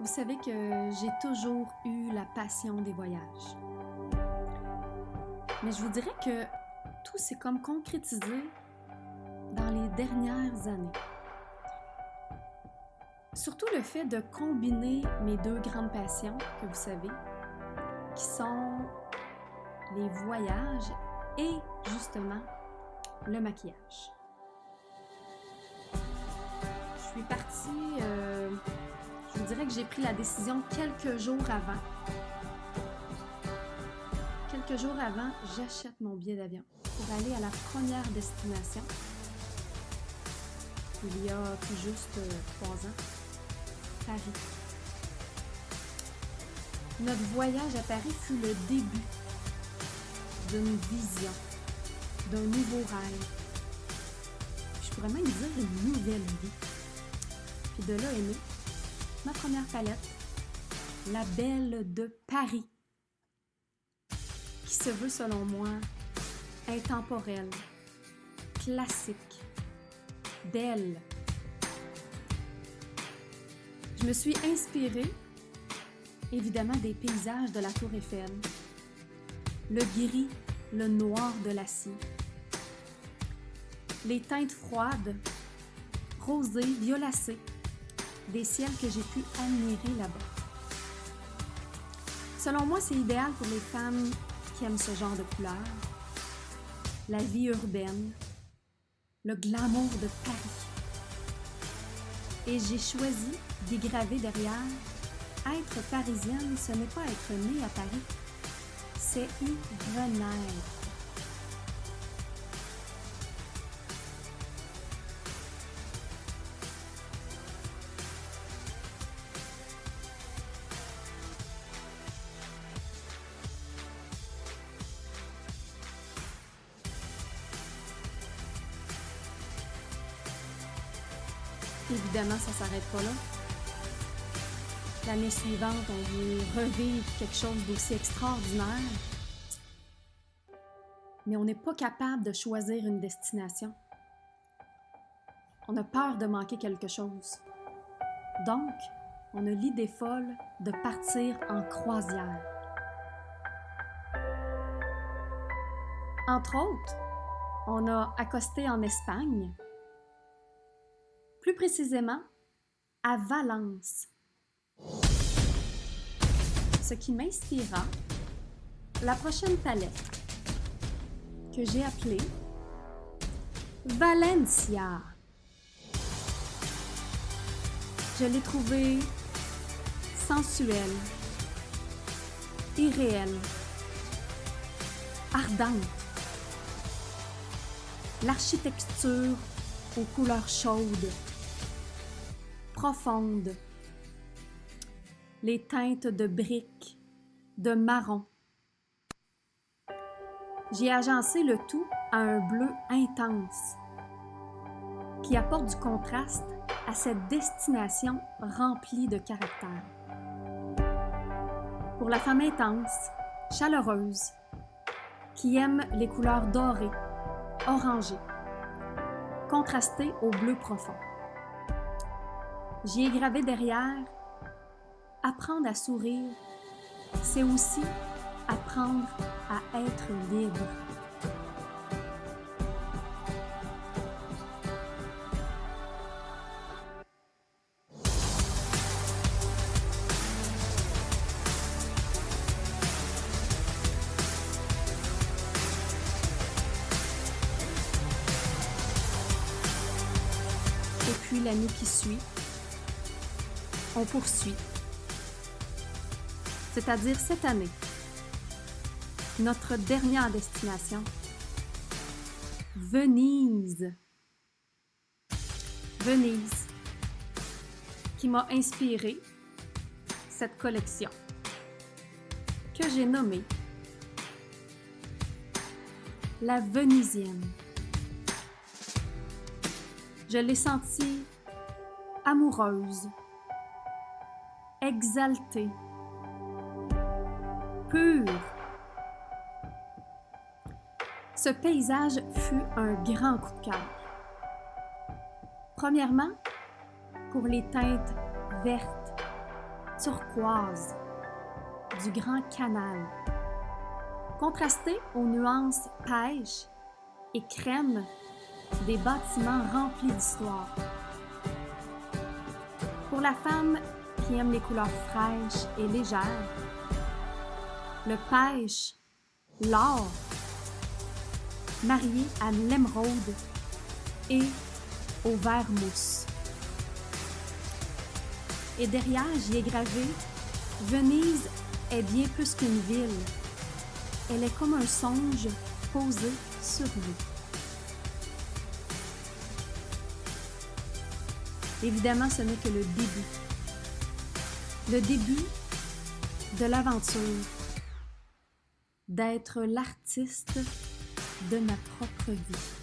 Vous savez que j'ai toujours eu la passion des voyages. Mais je vous dirais que tout s'est comme concrétisé dans les dernières années. Surtout le fait de combiner mes deux grandes passions, que vous savez, qui sont les voyages et justement le maquillage. Je suis partie, je vous dirais que j'ai pris la décision quelques jours avant. Quelques jours avant, j'achète mon billet d'avion pour aller à la première destination. Il y a tout juste 3 ans, Paris. Notre voyage à Paris fut le début d'une vision, d'un nouveau rêve. Je pourrais même dire une nouvelle vie. Puis de là est née ma première palette, la Belle de Paris, qui se veut selon moi intemporelle, classique, belle. Je me suis inspirée évidemment des paysages de la Tour Eiffel, le gris, le noir de l'acier, les teintes froides, rosées, violacées, des ciels que j'ai pu admirer là-bas. Selon moi, c'est idéal pour les femmes qui aiment ce genre de couleurs, la vie urbaine, le glamour de Paris. Et j'ai choisi d'y graver derrière « Être parisienne, ce n'est pas être née à Paris, c'est y renaître ». Évidemment, ça ne s'arrête pas là. L'année suivante, on veut revivre quelque chose d'aussi extraordinaire. Mais on n'est pas capable de choisir une destination. On a peur de manquer quelque chose. Donc, on a l'idée folle de partir en croisière. Entre autres, on a accosté en Espagne, plus précisément à Valence. Ce qui m'inspira la prochaine palette que j'ai appelée Valencia. Je l'ai trouvée sensuelle, irréelle, ardente. L'architecture aux couleurs chaudes, profondes, les teintes de briques, de marron. J'ai agencé le tout à un bleu intense qui apporte du contraste à cette destination remplie de caractère. Pour la femme intense, chaleureuse, qui aime les couleurs dorées, orangées, contrastées au bleu profond. J'y ai gravé derrière « Apprendre à sourire, c'est aussi apprendre à être libre ». Et puis l'année qui suit, on poursuit. C'est-à-dire cette année, notre dernière destination, Venise. Venise, qui m'a inspiré cette collection, que j'ai nommée la Venisienne. Je l'ai sentie amoureuse, exaltée, pure. Ce paysage fut un grand coup de cœur. Premièrement, pour les teintes vertes, turquoise du Grand Canal, contrasté aux nuances pêche et crème des bâtiments remplis d'histoire. Pour la femme qui aime les couleurs fraîches et légères, le pêche, l'or, marié à l'émeraude et au verre mousse. Et derrière, j'y ai gravé « Venise est bien plus qu'une ville. Elle est comme un songe posé sur l'eau. » Évidemment, ce n'est que le début. Le début de l'aventure d'être l'artiste de ma propre vie.